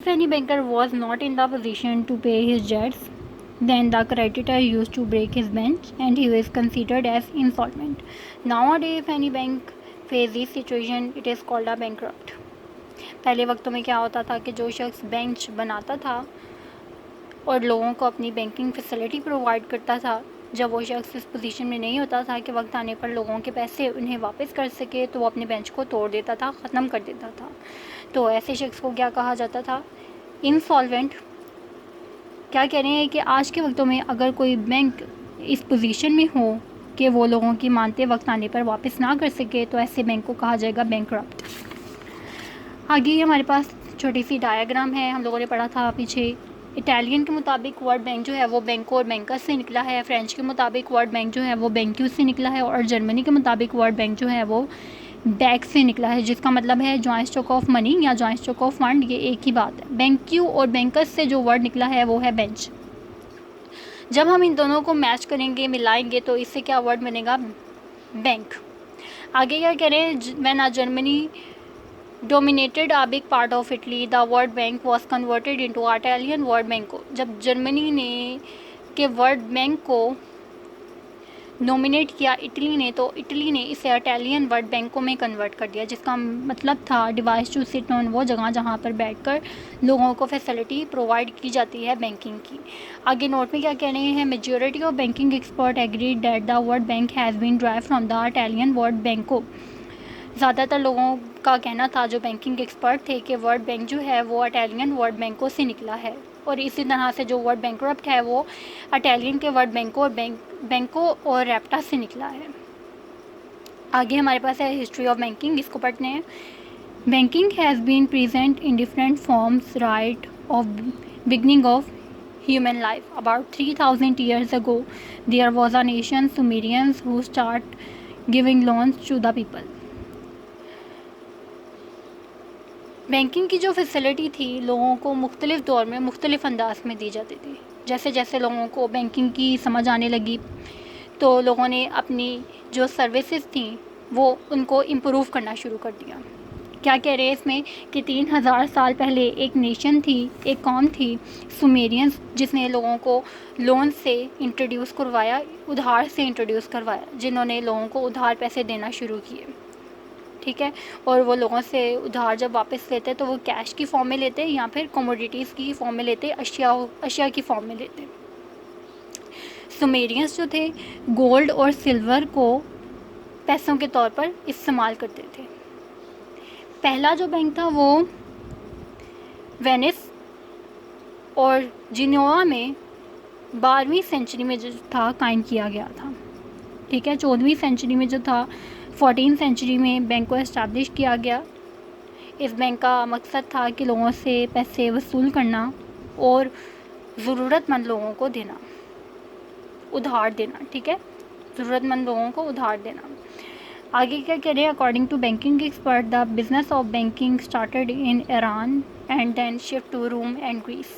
If any banker was not in the position to pay his debts, then the creditor used to break his bench and he was considered as insolvent. Nowadays, if any bank face this situation, it is called a bankrupt. पहले वक्तों में क्या होता था कि जो शख्स bench बनाता था और लोगों को अपनी बैंकिंग फैसिलिटी प्रोवाइड करता था, जब वो शख्स इस पोजीशन में नहीं होता था कि वक्त आने पर लोगों के पैसे उन्हें वापस कर सके, तो वो अपने बेंच को तोड़ देता था, ख़त्म कर देता था। तो ऐसे शख्स को क्या कहा जाता था? इंसॉल्वेंट। क्या कह रहे हैं कि आज के वक्तों में अगर कोई बैंक इस पोजीशन में हो कि वो लोगों की मानते वक्त आने पर वापस ना कर सके, तो ऐसे बैंक को कहा जाएगा बैंकरप्ट। आगे हमारे पास छोटी सी डायग्राम है, हम लोगों ने पढ़ा था पीछे। इटालियन के मुताबिक वर्ड बैंक जो है वो बैंको और बैंकस से निकला है, फ्रेंच के मुताबिक वर्ड बैंक जो है वो बैंक्यूज से निकला है, और जर्मनी के मुताबिक वर्ड बैंक जो है वो बैक से निकला है, जिसका मतलब है जॉइंट स्टॉक ऑफ मनी या जॉइंट स्टॉक ऑफ फंड, ये एक ही बात है। बैंक्यू और बैंकस से जो वर्ड निकला है वो है बेंच। जब हम इन दोनों को मैच करेंगे, मिलाएंगे, तो इससे क्या वर्ड बनेगा? बैंक। आगे क्या कह रहे हैं? When Germany dominated a big part of Italy, the World Bank was converted into Italian World Banco। जब जर्मनी ने के वर्ल्ड बैंक को नोमिनेट किया इटली ने, तो इटली ने इसे इटालियन वर्ल्ड बैंकों में कन्वर्ट कर दिया, जिसका मतलब था डिवाइस टू सिट ऑन, वो जगह जहाँ पर बैठकर लोगों को फैसिलिटी प्रोवाइड की जाती है बैंकिंग की। आगे नोट में क्या कह रहे हैं? Majority of banking expert agreed that the word bank has been derived from the Italian word banco. ज़्यादातर लोगों का कहना था, जो बैंकिंग एक्सपर्ट थे, कि वर्ल्ड बैंक जो है वो इटालियन वर्ल्ड बैंकों से निकला है, और इसी तरह से जो वर्ड बैंकरप्ट है वो इटालियन के वर्ड बैंको और रैप्टा से निकला है। आगे हमारे पास है हिस्ट्री ऑफ बैंकिंग, इसको पढ़ते हैं। Banking has been present in different forms right of beginning of human life. About 3000 years ago, there was a nation, Sumerians, who start giving loans to the people. Banking की जो facility थी लोगों को मुख्तलिफ़ दौर में मुख्तलिफ़ अंदाज में दी जाती थी। जैसे जैसे लोगों को बैंकिंग की समझ आने लगी, तो लोगों ने अपनी जो सर्विसेज थी वो उनको इम्प्रूव करना शुरू कर दिया। क्या कह रहे हैं इसमें कि 3000 साल पहले एक नेशन थी, एक कौम थी, सुमेरियंस, जिसने लोगों को लोन से इंट्रोड्यूस करवाया, उधार से इंट्रोड्यूस करवाया, जिन्होंने लोगों को उधार पैसे देना शुरू किए। ठीक है, और वो लोगों से उधार जब वापस लेते तो वो कैश की फॉर्म में लेते या फिर कमोडिटीज़ की फॉर्म में लेते, अशिया की फॉर्म में लेते। सुमेरियंस जो थे गोल्ड और सिल्वर को पैसों के तौर पर इस्तेमाल करते थे। पहला जो बैंक था वो वेनिस और जिनोवा में 12वीं सेंचुरी में जो था कायम किया गया था। ठीक है, 14वीं सेंचुरी में जो था, 14वीं सेंचुरी में बैंक को इस्टेब्लिश किया गया। इस बैंक का मकसद था कि लोगों से पैसे वसूल करना और ज़रूरतमंद लोगों को देना, उधार देना। ठीक है, ज़रूरतमंद लोगों को उधार देना। आगे क्या कह रहे हैं? According to banking expert, the business of banking started in Iran and then shift to Rome and Greece.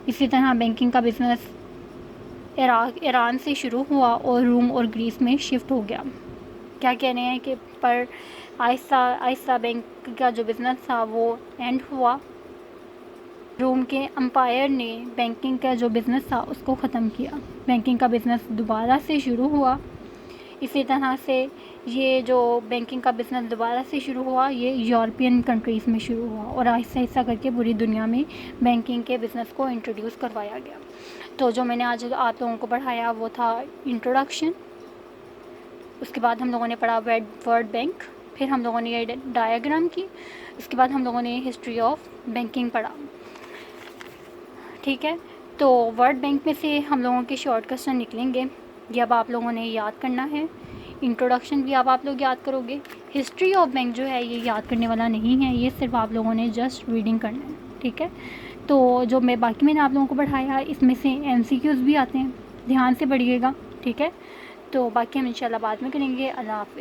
इसी तरह बैंकिंग का बिज़नेस ईरान से शुरू हुआ और रोम और ग्रीस में शिफ्ट हो गया। क्या कह रहे हैं कि पर आहिस्ता आहिस्ता बैंक का जो बिज़नेस था वो एंड हुआ। रोम के एम्पायर ने बैंकिंग का जो बिज़नेस था उसको ख़त्म किया, बैंकिंग का बिज़नेस दोबारा से शुरू हुआ। इसी तरह से ये जो बैंकिंग का बिज़नेस दोबारा से शुरू हुआ, ये यूरोपियन कंट्रीज़ में शुरू हुआ और आहिस्ता आहिस्ता करके पूरी दुनिया में बैंकिंग के बिज़नेस को इंट्रोड्यूस करवाया गया। तो जो मैंने आज आप लोगों को पढ़ाया वो था इंट्रोडक्शन। उसके बाद हम लोगों ने पढ़ा वर्ड बैंक, फिर हम लोगों ने ये डायग्राम की, उसके बाद हम लोगों ने हिस्ट्री ऑफ बैंकिंग पढ़ा। ठीक है, तो वर्ड बैंक में से हम लोगों के शॉर्ट क्वेश्चन निकलेंगे, ये अब आप लोगों ने याद करना है। इंट्रोडक्शन भी अब आप लोग याद करोगे। हिस्ट्री ऑफ बैंक जो है ये याद करने वाला नहीं है, ये सिर्फ आप लोगों ने जस्ट रीडिंग करना है। ठीक है, तो जो मैंने आप लोगों को पढ़ाया इसमें से MCQs भी आते हैं, ध्यान से पढ़िएगा। ठीक है, तो बाकी हम इंशाल्लाह बाद में करेंगे। अल्लाह हाफ़िज़।